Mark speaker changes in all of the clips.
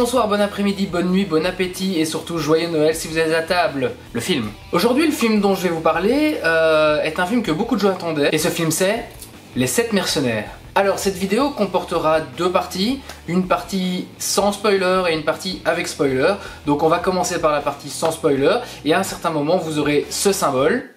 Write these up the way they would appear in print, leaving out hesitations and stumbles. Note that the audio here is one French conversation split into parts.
Speaker 1: bonsoir, bon après-midi, bonne nuit, bon appétit et surtout joyeux Noël si vous êtes à table. Le film. Aujourd'hui, le film dont je vais vous parler est un film que beaucoup de gens attendaient et ce film c'est Les 7 mercenaires. Alors cette vidéo comportera deux parties, une partie sans spoiler et une partie avec spoiler. Donc on va commencer par la partie sans spoiler et à un certain moment vous aurez ce symbole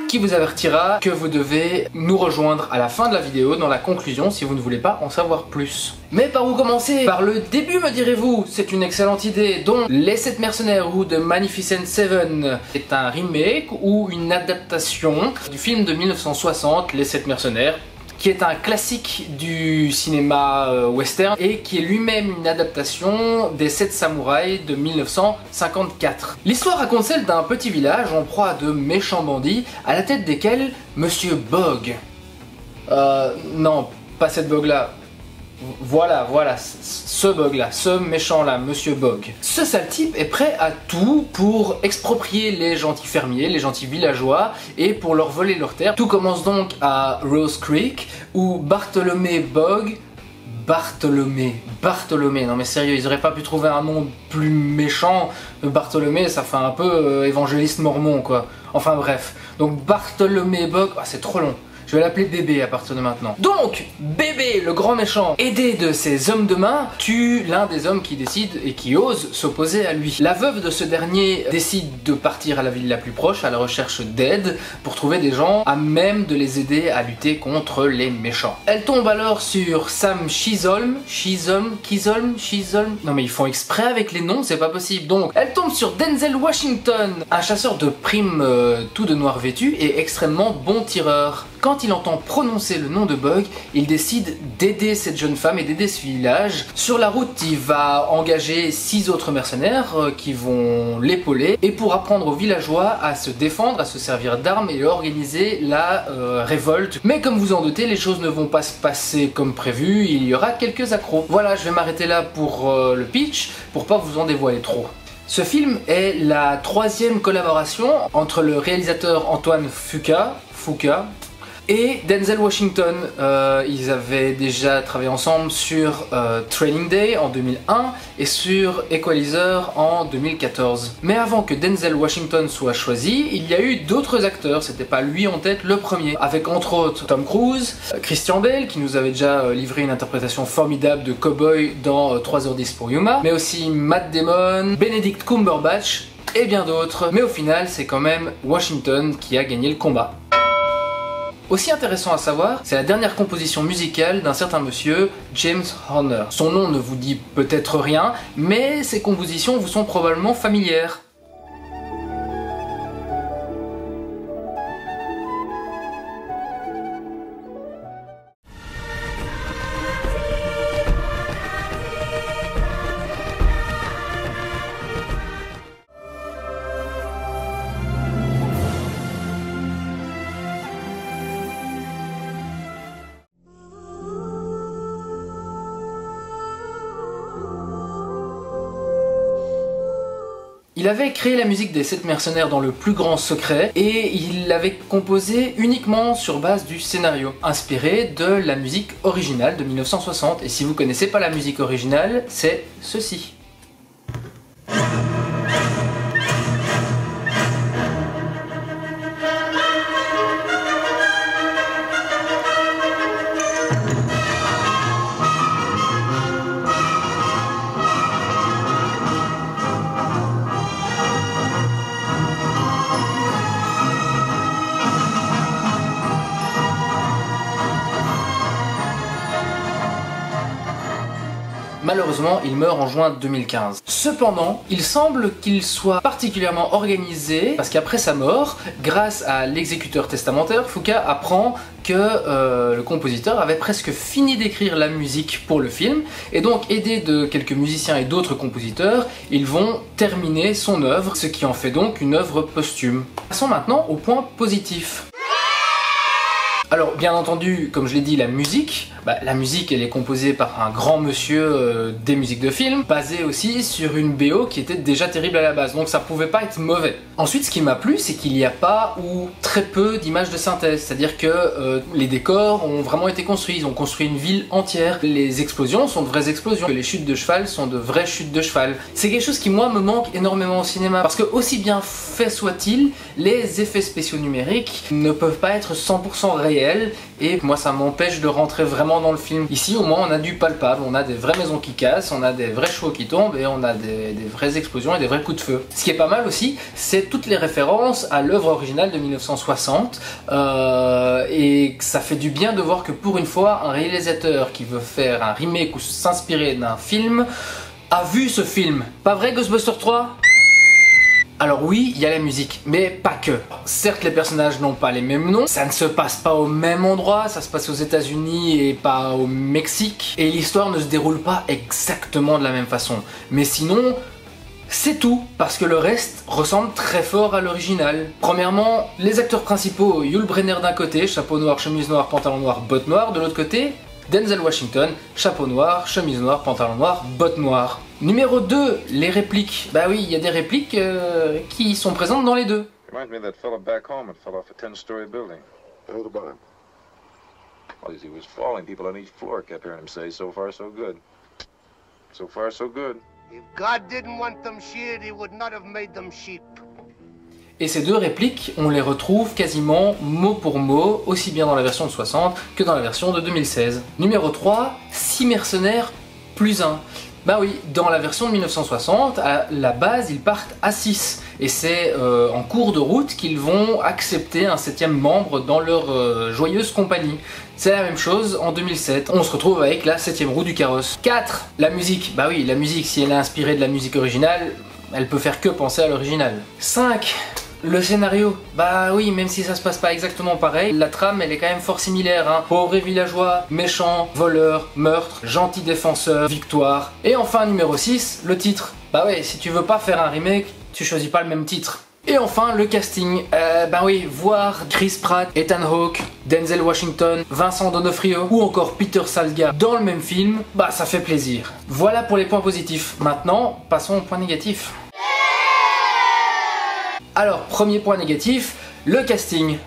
Speaker 1: qui vous avertira que vous devez nous rejoindre à la fin de la vidéo dans la conclusion si vous ne voulez pas en savoir plus. Mais par où commencer? Par le début me direz-vous, c'est une excellente idée, dont Les 7 mercenaires ou The Magnificent Seven est un remake ou une adaptation du film de 1960 Les 7 mercenaires, qui est un classique du cinéma western et qui est lui-même une adaptation des 7 samouraïs de 1954. L'histoire raconte celle d'un petit village en proie à de méchants bandits, à la tête desquels Monsieur Bog. Non, pas cette Bog là. Voilà, ce Bog là, ce méchant là, Monsieur Bog. Ce sale type est prêt à tout pour exproprier les gentils fermiers, les gentils villageois et pour leur voler leurs terres. Tout commence donc à Rose Creek où Bartholomew Bog... Bartholomew, non mais sérieux, ils auraient pas pu trouver un nom plus méchant. Bartholomew, ça fait un peu évangéliste mormon quoi. Enfin bref, donc Bartholomew Bog, c'est trop long. Je vais l'appeler Bébé à partir de maintenant. Donc, Bébé, le grand méchant, aidé de ses hommes de main, tue l'un des hommes qui décide et qui ose s'opposer à lui. La veuve de ce dernier décide de partir à la ville la plus proche à la recherche d'aide pour trouver des gens à même de les aider à lutter contre les méchants. Elle tombe alors sur Sam Chisholm. Non mais ils font exprès avec les noms, c'est pas possible. Donc, elle tombe sur Denzel Washington, un chasseur de primes tout de noir vêtu et extrêmement bon tireur. Quand il entend prononcer le nom de Bog, il décide d'aider cette jeune femme et d'aider ce village. Sur la route, il va engager 6 autres mercenaires qui vont l'épauler et pour apprendre aux villageois à se défendre, à se servir d'armes et à organiser la révolte. Mais comme vous en doutez, les choses ne vont pas se passer comme prévu, il y aura quelques accros. Voilà, je vais m'arrêter là pour le pitch, pour pas vous en dévoiler trop. Ce film est la 3e collaboration entre le réalisateur Antoine Fuqua et Denzel Washington. Ils avaient déjà travaillé ensemble sur Training Day en 2001 et sur Equalizer en 2014. Mais avant que Denzel Washington soit choisi, il y a eu d'autres acteurs, c'était pas lui en tête le premier, avec entre autres Tom Cruise, Christian Bale qui nous avait déjà livré une interprétation formidable de cowboy dans 3h10 pour Yuma, mais aussi Matt Damon, Benedict Cumberbatch et bien d'autres. Mais au final, c'est quand même Washington qui a gagné le combat. Aussi intéressant à savoir, c'est la dernière composition musicale d'un certain monsieur, James Horner. Son nom ne vous dit peut-être rien, mais ses compositions vous sont probablement familières. Il avait créé la musique des 7 mercenaires dans le plus grand secret et il l'avait composé uniquement sur base du scénario, inspiré de la musique originale de 1960. Et si vous connaissez pas la musique originale, c'est ceci. Malheureusement, il meurt en juin 2015. Cependant, il semble qu'il soit particulièrement organisé parce qu'après sa mort, grâce à l'exécuteur testamentaire, Fuqua apprend que le compositeur avait presque fini d'écrire la musique pour le film et donc aidé de quelques musiciens et d'autres compositeurs, ils vont terminer son œuvre, ce qui en fait donc une œuvre posthume. Passons maintenant au point positif. Alors bien entendu, comme je l'ai dit, la musique elle est composée par un grand monsieur des musiques de film, basée aussi sur une BO qui était déjà terrible à la base, donc ça pouvait pas être mauvais. Ensuite, ce qui m'a plu, c'est qu'il n'y a pas ou très peu d'images de synthèse, c'est-à-dire que les décors ont vraiment été construits, ils ont construit une ville entière, les explosions sont de vraies explosions, les chutes de cheval sont de vraies chutes de cheval. C'est quelque chose qui moi me manque énormément au cinéma, parce que aussi bien fait soit-il, les effets spéciaux numériques ne peuvent pas être 100% réels, et moi ça m'empêche de rentrer vraiment dans le film. Ici au moins on a du palpable, on a des vraies maisons qui cassent, on a des vrais chevaux qui tombent et on a des vraies explosions et des vrais coups de feu. Ce qui est pas mal aussi, c'est toutes les références à l'œuvre originale de 1960 et ça fait du bien de voir que pour une fois un réalisateur qui veut faire un remake ou s'inspirer d'un film a vu ce film. Pas vrai Ghostbusters 3 ? Alors oui, il y a la musique, mais pas que. Certes, les personnages n'ont pas les mêmes noms, ça ne se passe pas au même endroit, ça se passe aux États-Unis et pas au Mexique, et l'histoire ne se déroule pas exactement de la même façon. Mais sinon, c'est tout, parce que le reste ressemble très fort à l'original. Premièrement, les acteurs principaux, Yul Brynner d'un côté, chapeau noir, chemise noire, pantalon noir, bottes noires, de l'autre côté, Denzel Washington, chapeau noir, chemise noire, pantalon noir, bottes noires. Numéro 2, les répliques. Bah oui, il y a des répliques qui sont présentes dans les deux.
Speaker 2: Reminds me of that fella back home that fell off a 10-story building.
Speaker 3: What about him?
Speaker 2: Well, as he was falling, people on each floor kept hearing him say, "So far, so good. So far, so good."
Speaker 3: If God didn't want them sheared, he would not have made them sheep.
Speaker 1: Et ces deux répliques, on les retrouve quasiment mot pour mot, aussi bien dans la version de 60 que dans la version de 2016. Numéro 3, 6 mercenaires plus 1. Bah oui, dans la version de 1960, à la base, ils partent à 6. Et c'est en cours de route qu'ils vont accepter un 7e membre dans leur joyeuse compagnie. C'est la même chose en 2007. On se retrouve avec la 7e roue du carrosse. 4. La musique. Bah oui, la musique, si elle est inspirée de la musique originale, elle peut faire que penser à l'original. 5. Le scénario, bah oui, même si ça se passe pas exactement pareil, la trame elle est quand même fort similaire, hein. Pauvre et villageois, méchant, voleur, meurtre, gentil défenseur, victoire. Et enfin numéro 6, le titre. Bah ouais, si tu veux pas faire un remake, tu choisis pas le même titre. Et enfin le casting, bah oui, voir Chris Pratt, Ethan Hawke, Denzel Washington, Vincent D'Onofrio ou encore Peter Sarsgaard dans le même film, bah ça fait plaisir. Voilà pour les points positifs. Maintenant, passons aux points négatifs. Alors, premier point négatif, le casting.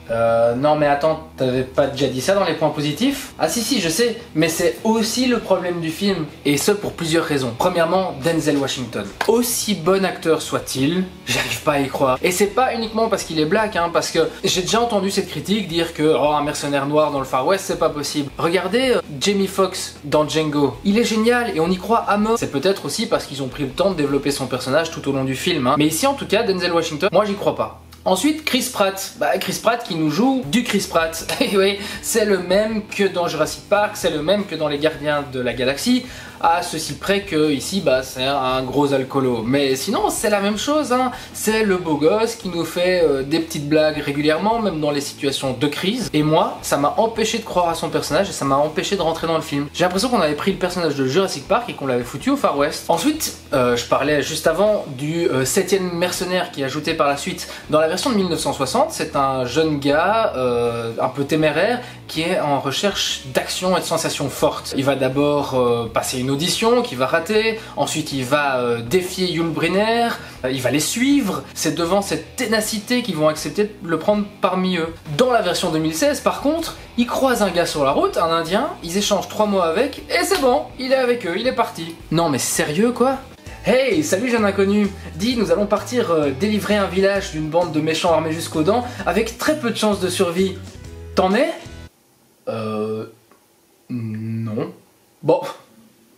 Speaker 1: Non mais attends, t'avais pas déjà dit ça dans les points positifs? Ah si, je sais, mais c'est aussi le problème du film, et ce pour plusieurs raisons. Premièrement, Denzel Washington. Aussi bon acteur soit-il, j'arrive pas à y croire. Et c'est pas uniquement parce qu'il est black, hein, parce que j'ai déjà entendu cette critique dire que un mercenaire noir dans le Far West c'est pas possible. Regardez Jamie Foxx dans Django, il est génial et on y croit à mort. C'est peut-être aussi parce qu'ils ont pris le temps de développer son personnage tout au long du film, hein. Mais ici en tout cas, Denzel Washington, moi j'y crois pas. Ensuite, Chris Pratt. Chris Pratt qui nous joue du Chris Pratt. Et oui, c'est le même que dans Jurassic Park, c'est le même que dans Les Gardiens de la Galaxie, à ceci près que ici, c'est un gros alcoolo. Mais sinon, c'est la même chose, hein. C'est le beau gosse qui nous fait des petites blagues régulièrement, même dans les situations de crise. Et moi, ça m'a empêché de croire à son personnage et ça m'a empêché de rentrer dans le film. J'ai l'impression qu'on avait pris le personnage de Jurassic Park et qu'on l'avait foutu au Far West. Ensuite, je parlais juste avant du 7e mercenaire qui est ajouté par la suite dans la version de 1960. C'est un jeune gars un peu téméraire qui est en recherche d'action et de sensations fortes. Il va d'abord passer une audition qu'il va rater, ensuite il va défier Yul Brynner, il va les suivre. C'est devant cette ténacité qu'ils vont accepter de le prendre parmi eux. Dans la version 2016 par contre, il croise un gars sur la route, un indien, ils échangent 3 mots avec et c'est bon, il est avec eux, il est parti. Non mais sérieux quoi? Hey, salut jeune inconnu! Dis, nous allons partir délivrer un village d'une bande de méchants armés jusqu'aux dents avec très peu de chances de survie. T'en es? Non. Bon,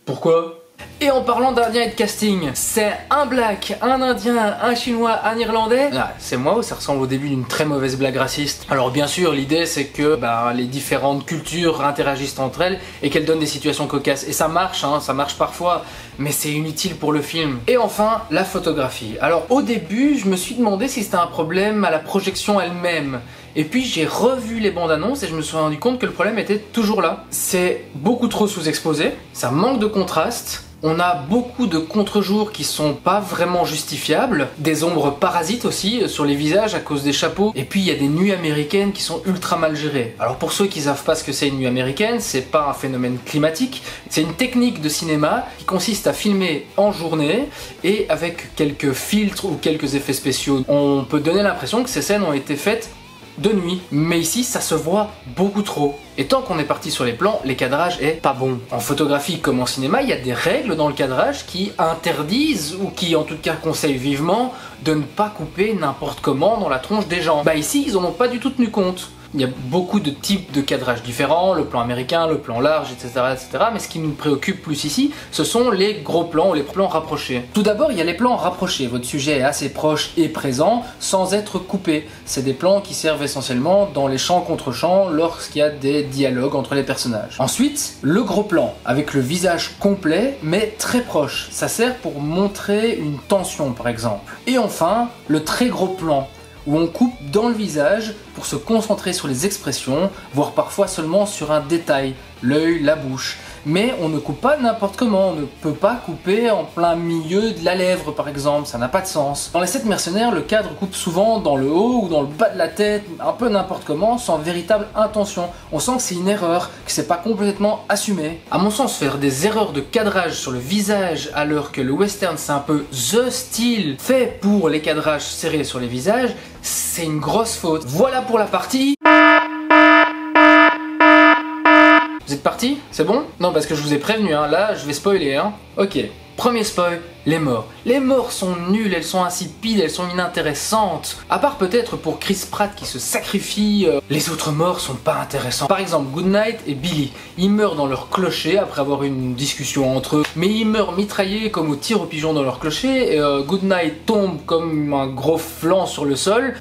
Speaker 1: pourquoi? Et en parlant d'Indien et de casting, c'est un black, un indien, un chinois, un irlandais. Ah, c'est moi ou ça ressemble au début d'une très mauvaise blague raciste? Alors bien sûr, l'idée c'est que les différentes cultures interagissent entre elles et qu'elles donnent des situations cocasses. Et ça marche, hein, ça marche parfois, mais c'est inutile pour le film. Et enfin, la photographie. Alors au début, je me suis demandé si c'était un problème à la projection elle-même. Et puis j'ai revu les bandes annonces et je me suis rendu compte que le problème était toujours là. C'est beaucoup trop sous-exposé, ça manque de contraste. On a beaucoup de contre-jours qui sont pas vraiment justifiables, des ombres parasites aussi sur les visages à cause des chapeaux, et puis il y a des nuits américaines qui sont ultra mal gérées. Alors pour ceux qui savent pas ce que c'est une nuit américaine, c'est pas un phénomène climatique, c'est une technique de cinéma qui consiste à filmer en journée et avec quelques filtres ou quelques effets spéciaux. On peut donner l'impression que ces scènes ont été faites de nuit, mais ici ça se voit beaucoup trop. Et tant qu'on est parti sur les plans, les cadrages est pas bon. En photographie comme en cinéma, il y a des règles dans le cadrage qui interdisent, ou qui en tout cas conseillent vivement, de ne pas couper n'importe comment dans la tronche des gens. Bah ici, ils en ont pas du tout tenu compte. Il y a beaucoup de types de cadrages différents, le plan américain, le plan large, etc., etc. Mais ce qui nous préoccupe plus ici, ce sont les gros plans ou les plans rapprochés. Tout d'abord, il y a les plans rapprochés. Votre sujet est assez proche et présent, sans être coupé. C'est des plans qui servent essentiellement dans les champs contre champs, lorsqu'il y a des dialogues entre les personnages. Ensuite, le gros plan, avec le visage complet, mais très proche. Ça sert pour montrer une tension, par exemple. Et enfin, le très gros plan, où on coupe dans le visage pour se concentrer sur les expressions, voire parfois seulement sur un détail, l'œil, la bouche. Mais on ne coupe pas n'importe comment, on ne peut pas couper en plein milieu de la lèvre par exemple, ça n'a pas de sens. Dans les 7 mercenaires, le cadre coupe souvent dans le haut ou dans le bas de la tête, un peu n'importe comment, sans véritable intention. On sent que c'est une erreur, que c'est pas complètement assumé. À mon sens, faire des erreurs de cadrage sur le visage alors que le western c'est un peu THE style fait pour les cadrages serrés sur les visages, c'est une grosse faute. Voilà pour la partie. Vous êtes partis? C'est bon? Non, parce que je vous ai prévenu, hein. Là je vais spoiler. Hein. Ok, premier spoil, les morts. Les morts sont nulles, elles sont insipides, elles sont inintéressantes. À part peut-être pour Chris Pratt qui se sacrifie, les autres morts sont pas intéressants. Par exemple, Goodnight et Billy, ils meurent dans leur clocher après avoir eu une discussion entre eux, mais ils meurent mitraillés comme au tir au pigeon dans leur clocher, et Goodnight tombe comme un gros flanc sur le sol.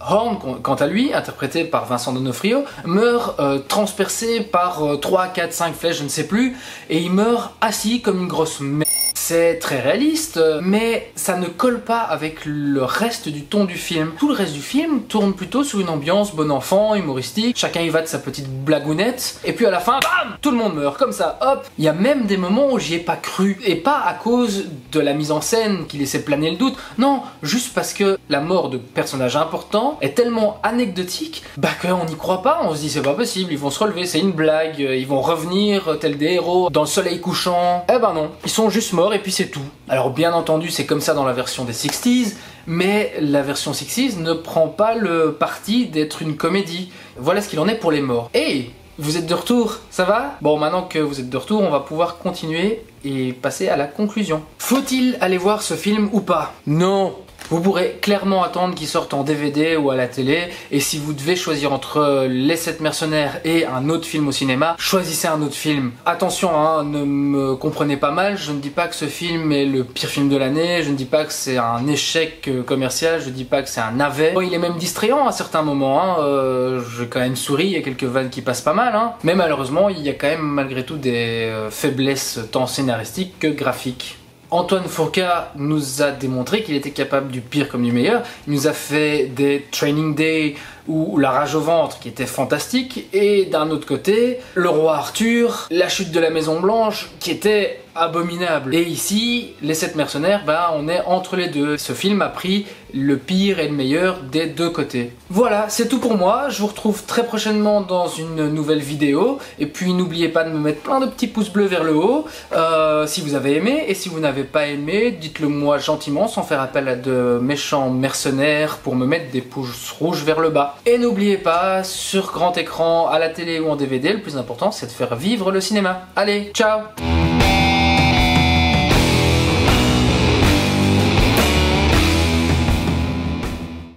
Speaker 1: Horn, quant à lui, interprété par Vincent D'Onofrio, meurt transpercé par 3, 4, 5 flèches, je ne sais plus, et il meurt assis comme une grosse merde. C'est très réaliste, mais ça ne colle pas avec le reste du ton du film. Tout le reste du film tourne plutôt sur une ambiance bon enfant, humoristique, chacun y va de sa petite blagounette, et puis à la fin, bam, tout le monde meurt, comme ça, hop. Il y a même des moments où j'y ai pas cru, et pas à cause de la mise en scène qui laissait planer le doute, non, juste parce que la mort de personnages importants est tellement anecdotique, bah qu'on n'y croit pas, on se dit c'est pas possible, ils vont se relever, c'est une blague, ils vont revenir tels des héros dans le soleil couchant. Eh ben non, ils sont juste morts et puis c'est tout. Alors bien entendu c'est comme ça dans la version des 60s, mais la version 60s ne prend pas le parti d'être une comédie. Voilà ce qu'il en est pour les morts. Hey, vous êtes de retour, ça va? Bon, maintenant que vous êtes de retour, on va pouvoir continuer et passer à la conclusion. Faut-il aller voir ce film ou pas? Non. Vous pourrez clairement attendre qu'il sorte en DVD ou à la télé, et si vous devez choisir entre Les 7 mercenaires et un autre film au cinéma, choisissez un autre film. Attention, hein, ne me comprenez pas mal, je ne dis pas que ce film est le pire film de l'année, je ne dis pas que c'est un échec commercial, je ne dis pas que c'est un navet. Bon, il est même distrayant à certains moments, hein, j'ai quand même souri, il y a quelques vannes qui passent pas mal, hein. Mais malheureusement, il y a quand même malgré tout des faiblesses tant scénaristiques que graphiques. Antoine Fuqua nous a démontré qu'il était capable du pire comme du meilleur. Il nous a fait des Training Day ou La rage au ventre qui était fantastique, et d'un autre côté, Le Roi Arthur, La chute de la Maison Blanche qui était abominable. Et ici, Les 7 mercenaires, bah on est entre les deux. Ce film a pris le pire et le meilleur des deux côtés. Voilà, c'est tout pour moi. Je vous retrouve très prochainement dans une nouvelle vidéo. Et puis n'oubliez pas de me mettre plein de petits pouces bleus vers le haut si vous avez aimé. Et si vous n'avez pas aimé, dites-le moi gentiment sans faire appel à de méchants mercenaires pour me mettre des pouces rouges vers le bas. Et n'oubliez pas, sur grand écran, à la télé ou en DVD, le plus important c'est de faire vivre le cinéma. Allez, ciao!